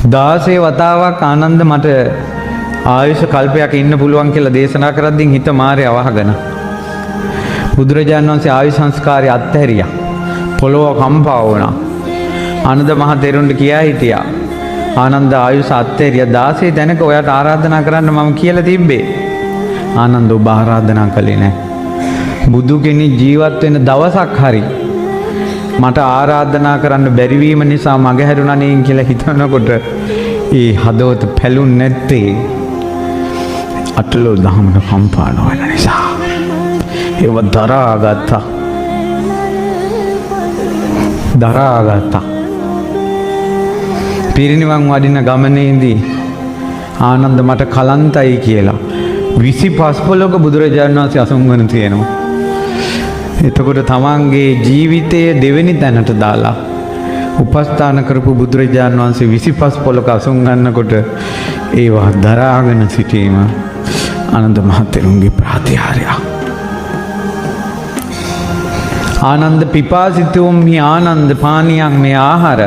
16 වතාවක් ආනන්ද මට ආයුෂ කල්පයක් ඉන්න පුළුවන් කියලා දේශනා කරද්දී හිත මාරේ අවහගෙන බුදුරජාණන් වහන්සේ ආයුෂ සංස්කාරය අත්හැරියා. පොළොව කම්පා වුණා. ආනන්ද මහ තෙරුන්ට කියා හිටියා. ආනන්ද ආයුෂ අත්හැරියා 16 තැනක ඔයාට ආරාධනා කරන්න මම කියලා තිබ්බේ. ආනන්ද ඔබ ආරාධනා කළේ නැහැ. බුදු කෙනෙක් ජීවත් වෙන දවසක් හරි මට ආරාධනා කරන්න බැරි වීම නිසා මග හැරුණා නේ කියලා හිතනකොට ඒ හදවත පැලුන්නේ නැත්තේ අටලෝ දහමක කම්පා නොවන නිසා. ඒව දරාගත්තා. පිරිනිවන් වඩින ගමනේදී ආනන්ද මට කලන්තයි කියලා 25 පොලක බුදුරජාණන් වහන්සේ අසුන්වන තියෙනවා. එතකොට තමන්ගේ ජීවිතයේ දෙවෙනි තැනට දාලා උපස්ථාන කරපු බුදුරජාණන් වහන්සේ 25 පොලක අසුන් ගන්නකොට ඒවා දරාගෙන සිටීම ආනන්ද මහතෙරුන්ගේ ප්‍රාතිහාර්යය. ආනන්ද පිපාසිතෝම් හි ආනන්ද පානියං මේ ආහාර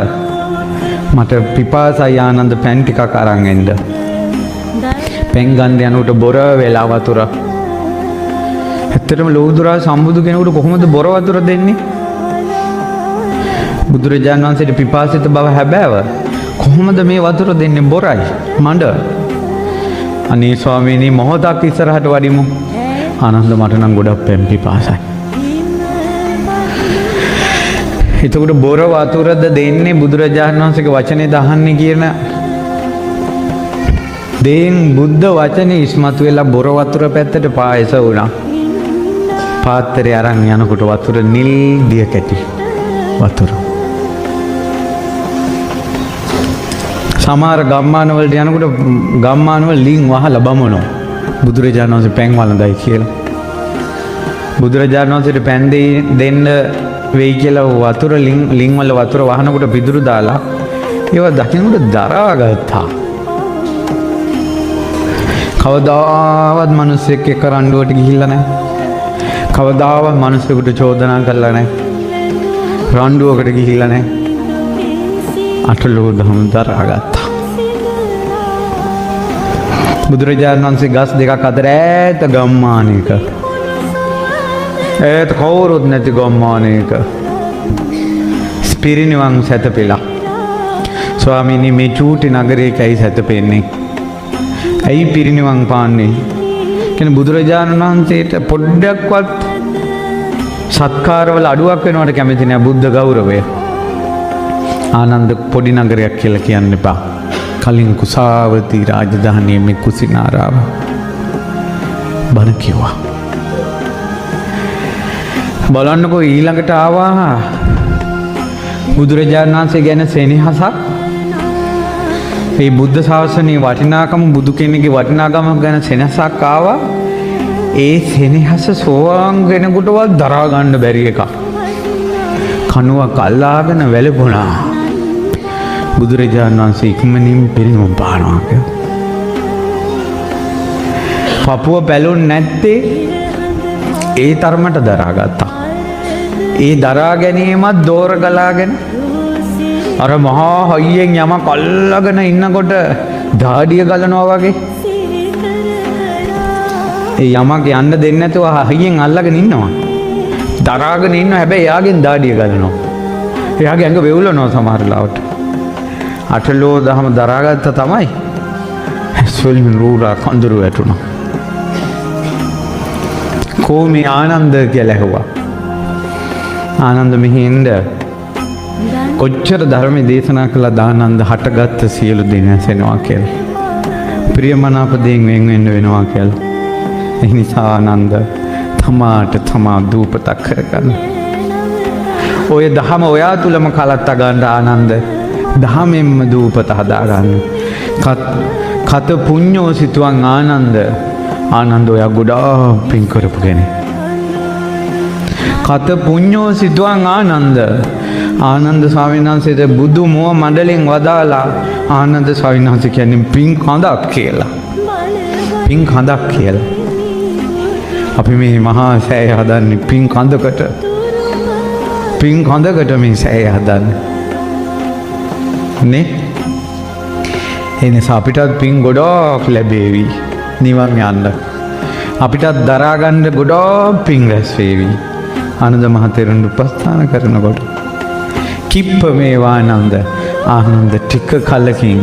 මට පිපාසයි ආනන්ද පැන් ටිකක් අරන් එන්න. පැන් ගන්න යනකොට බොර වෙලා වතුර. ඇත්තටම ලෝතුරා සම්බුදු කෙනෙකුට කොහොමද බොර වතුර දෙන්නේ? බුදුරජාණන් වහන්සේට පිපාසිත බව හැබෑව. කොහොමද මේ වතුර දෙන්නේ? බොරයි මඩ. අනේ ස්වාමීනි මොහොතක් ඉස්සරහට වඩිමු. ආනන්ද මට නම් ගොඩක් පැන් පිපාසයි. එතකොට බොර වතුරද දෙන්නේ බුදුරජාණන් වහන්සේගේ වචනේ දහන්නේ කියන දේන් බුද්ධ වචනේ ඉස්මතු වෙලා බොර වතුර පැත්තට පායස වුණා. පාත්‍රය අරන් යනකොට වතුර නිල් දිය කැටි වතුර. සමහර ගම්මානවලට යනකොට ගම්මානවල ලින් වහලා බමනවා බුදුරජාණන් වහන්සේ පැන් වළඳයි කියලා. බුදුරජාණන් වහන්සේට පැන් දෙන්න වෙයි කියලා වතුර ලින් වල වතුර වහනකොට පිදුරු දාලා ඒව දකින්නට දරාගත්තා. කවදාවත් මිනිස්සෙක් එක්ක රණ්ඩුවට ගිහිල්ලා නැහැ. කවදාවත් මිනිස්සුන්ට චෝදනා කළා නැහැ. රණ්ඩුවකට ගිහිල්ලා නැහැ. අටලෝ දහම දරාගත්තා. බුදුරජාණන් වහන්සේ ගස් දෙකක් අතර ඈත ගම්මානයක ඒත් කවුරුත් නැති ගම්මානයක පිරිනිවන් සැතපෙලා. ස්වාමීනි මේ චූටි නගරයක ඇයි සැතපෙන්නේ? ඇයි පිරිනිවන් පාන්නේ? කියන්නේ බුදුරජාණන් වහන්සේට පොඩ්ඩක්වත් සත්කාරවල අඩුවක් වෙනවට කැමති නෑ බුද්ධ ගෞරවය. ආනන්ද පොඩි නගරයක් කියලා කියන්න එපා. කලින් කුසාවති රාජධානියේ මේ කුසිනාරාව බණ කිව්වා. බලන්නකෝ ඊළඟට ආවා බුදුරජාණන් වහන්සේ ගැන සෙනෙහසක්. මේ බුද්ධ ශාසනයේ වටිනාකම බුදු කෙනෙකුගේ වටිනාකම ගැන සෙනෙහසක් ආවා. ඒ සෙනෙහස සෝවාන් වෙනකොටවත් දරා ගන්න බැරි එකක්. කනුවක් අල්ලාගෙන වැළපුණා. බුදුරජාණන් වහන්සේ ඉක්මනින් පිරිනිවන් පානවා කියලා. පපුව බැලුන්නේ නැත්තේ ඒ තරමට දරාගත්තා. ඒ දරා ගැනීමත් දෝර ගලාගෙන අර මහා හයියෙන් යමක් අල්ලගෙන ඉන්නකොට ධාඩිය ගලනවා වගේ. ඒ යමක් යන්න දෙන්නේ නැතුව හයියෙන් අල්ලගෙන ඉන්නවා. දරාගෙන ඉන්නවා හැබැයි එයාගෙන් ධාඩිය ගලනවා. එයාගේ ඇඟ වෙවුලනවා සමහර ලාවට. අටලෝ දහම දරාගත්ත තමයි. ඇස්වලින් රූරා කඳුරු වැටුණා. කොහොමද ආනන්ද කියලා ඇහුවා. ආනන්ද මෙහෙන්ද කොච්චර ධර්ම දේශනා කළා දානන්ද හටගත්ත සියලු දේ නැසෙනවා කියලා. ප්‍රියමනාප දේන් වෙන් වෙන්න වෙනවා කියලා. ඒ නිසා ආනන්ද තමාට තමා දූපතක් කරගන්න. ඔය දහම ඔයා තුලම කලත්ත ගන්න ආනන්ද. දහමෙන්ම දූපත හදාගන්න. කත පුඤ්ඤෝ සිතුවං ආනන්ද. ආනන්ද ඔයා ගොඩාක් පින් කරපු කෙනෙක්. කත පුඤ්ඤෝ සිතුවං ආනන්ද. ආනන්ද ස්වාමීන් වහන්සේට බුදු මුව මණ්ඩලෙන් වදාලා ආනන්ද ස්වාමීන් වහන්සේ කියන්නේ පින් කඳක් කියලා. පින් කඳක් කියලා. අපි මේ මහා සෑය හදන්නේ පින් කඳකට. පින් කඳකට මේ සෑය හදන්නේ. නේ? ඒ නිසා අපිටත් පින් ගොඩක් ලැබේවි නිවන් යන්න. අපිටත් දරා ගන්න ගොඩක් පින් රැස් වේවි. ආනන්ද මහතෙරුන් උපස්ථාන කරනකොට කිප්ප මේවා ආනන්ද ටික කලකින්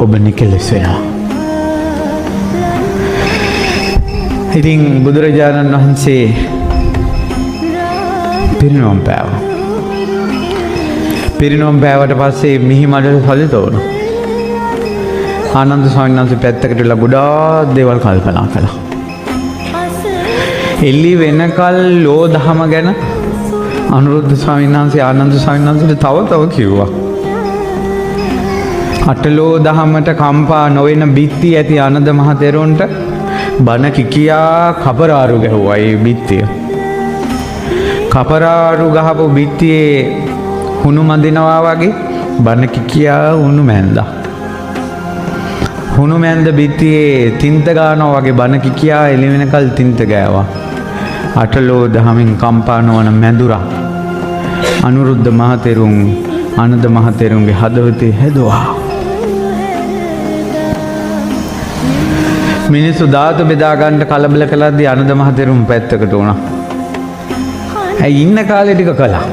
ඔබ නිකලෙස් වෙනවා. ඉතින් බුදුරජාණන් වහන්සේ පිරිනොම් පෑවා. පිරිනොම් පෑවට පස්සේ මිහි මඩල සලිතවුණා. ආනන්ද ස්වාමීන් වහන්සේ පැත්තකට වෙලා ගොඩාක් දේවල් කල්පනා කළා. එළි වෙනකල් ලෝ දහම ගැන අනුරුද්ධ ස්වාමීන් වහන්සේ ආනන්ද ස්වාමීන් වහන්සේට තව කිව්වා. අටලෝ දහමට කම්පා නොවන බිත්ති ඇති ආනන්ද මහතෙරුන්ට බණ කිකියා කපරාරු ගැහුවා. ඒ බිත්තිය කපරාරු ගහපු බිත්තියේ හුණු මදිනවා වගේ බණ කිකියා හුණු මැන්දා. හුණු මැන්ද බිත්තියේ තින්ත ගානවා වගේ බණ කිකියා එළි වෙනකල් තින්ත ගෑවා. අටලෝ දහමින් කම්පා නොවන මැදුරා අනුරුද්ධ මහතෙරුන් ආනන්ද මහතෙරුන්ගේ හදවතේ හැදුවා. මිනිස්සු ධාතු බෙදා ගන්න කලබල කළාදී ආනන්ද මහතෙරුන් පැත්තකට වුණා. ඇයි ඉන්න කාලේ ටික කළා.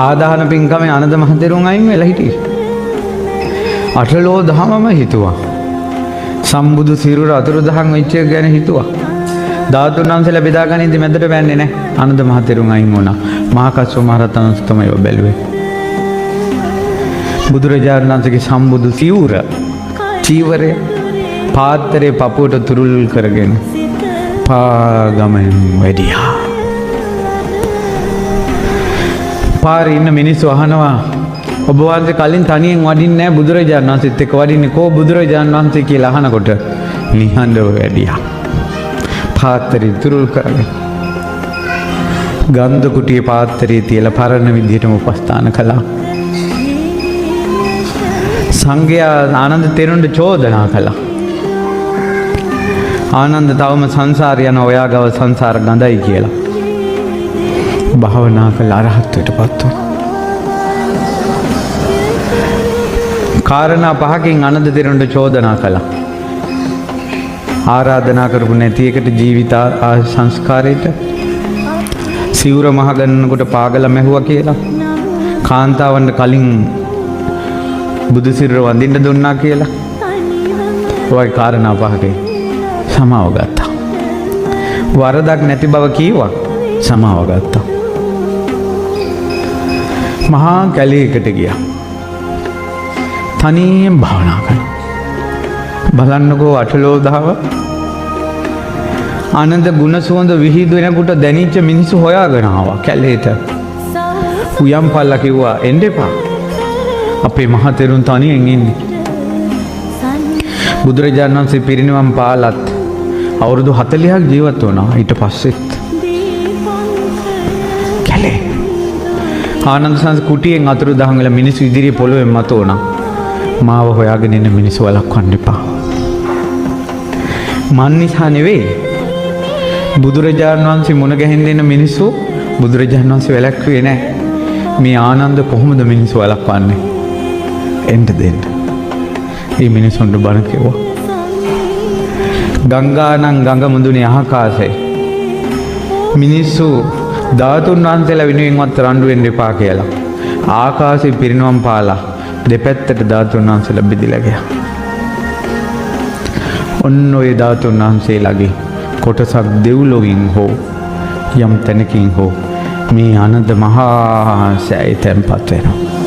ආදාහන පින්කමේ ආනන්ද මහතෙරුන් අයින් වෙලා හිටියේ. අටලෝ දහමම හිතුවා. සම්බුදු සිරුර අතුරුදහන් වෙච්ච එක ගැන හිතුවා. ධාතුන් වහන්සේලා බෙදා ගනිද්දි මැදට වැන්නේ නැහැ. ආනන්ද මහතෙරුන් අයින් වුණා. මහා කස්සප මහ රහතන් වහන්සේ තමයි ඔබ බැලුවේ. බුදුරජාණන් වහන්සේගේ සම්බුදු සිවුර චීවරය පාත්‍රයේ පපුවට තුරුල් කරගෙන පාගමෙන් වැඩියා. පාරේ ඉන්න මිනිස්සු අහනවා ඔබ වහන්සේ කලින් තනියෙන් වඩින්නේ නැහැ බුදුරජාණන් වහන්සේත් එක්ක වඩින්නේ කෝ බුදුරජාණන් වහන්සේ කියලා අහනකොට නිහඬව වැඩියා. පාත්‍රය තුරුල් කරගෙන ගන්ධ කුටියේ පාත්‍රයේ තියලා පරණ විදිහටම උපස්ථාන කළා. සංඝයා ආනන්ද තෙරුන්ට චෝදනා කළා. ආනන්ද තවම සංසාරය යන ඔයා ගාව සංසාර ගඳයි කියලා. භාවනා කළ අරහත්ත්වයටපත් වුණා. කාරණා පහකින් ආනන්ද තෙරුන්ට චෝදනා කළා. ආරාධනා කරපු නැති එකට ජීවිත සංස්කාරයට සිවුර මහ ගන්නකොට පාගල මැහුවා කියලා. කාන්තාවන්ට කලින් බුදු සිරුර වඳින්න දුන්නා කියලා. ඔය කාරණා පහකේ සමාව ගත්තා. වරදක් නැති බව කීවා සමාව ගත්තා. මහා කැලේකට ගියා. තනියෙන් භාවනා කරනවා. බලන්නකෝ අටලෝ දහව ආනන්ද ගුණ සුවඳ විහිදු වෙනකොට දැනිච්ච මිනිස්සු හොයාගෙන ආවා කැලේට. උයම් පල්ලා කිව්වා එන්න එපා. අපේ මහතෙරුන් තනියෙන් ඉන්නේ. බුදුරජාණන් වහන්සේ පිරිනිවන් පාලත් අවුරුදු 40ක් ජීවත් වුණා. ඊට පස්සෙත් කැලේ ආනන්ද සංස් කුටියෙන් අතුරුදහන් වෙලා මිනිස්සු ඉදිරියේ පොළොවෙන් මත වුණා. මාව හොයාගෙන ඉන්න මිනිස්සු වළක්වන්න එපා. මන් නිසා නෙවෙයි බුදුරජාණන් වහන්සේ මුණ ගැහෙන්න එන මිනිස්සු බුදුරජාණන් වහන්සේ වැළැක්වුවේ නැහැ. මේ ආනන්ද කොහොමද මිනිස්සු වළක්වන්නේ? එන්න දෙන්න. මේ මිනිස්සුන්ට බණ කිව්වා. ගංගානම් ගඟ මුදුනේ ආකාශේ මිනිස්සු ධාතුන් වහන්සේලා වෙනුවෙන්වත් රණ්ඩු වෙන්න එපා කියලා. ආකාශේ පිරිනවම් පාලා දෙපැත්තට ධාතුන් වහන්සේලා බෙදලා ගියා. ඔන්න ඔය ධාතුන් වහන්සේලාගේ කොටසක් දෙව්ලොවින් හෝ යම් තැනකින් හෝ මේ ආනන්ද මහා සෑය තැන්පත් වෙනවා.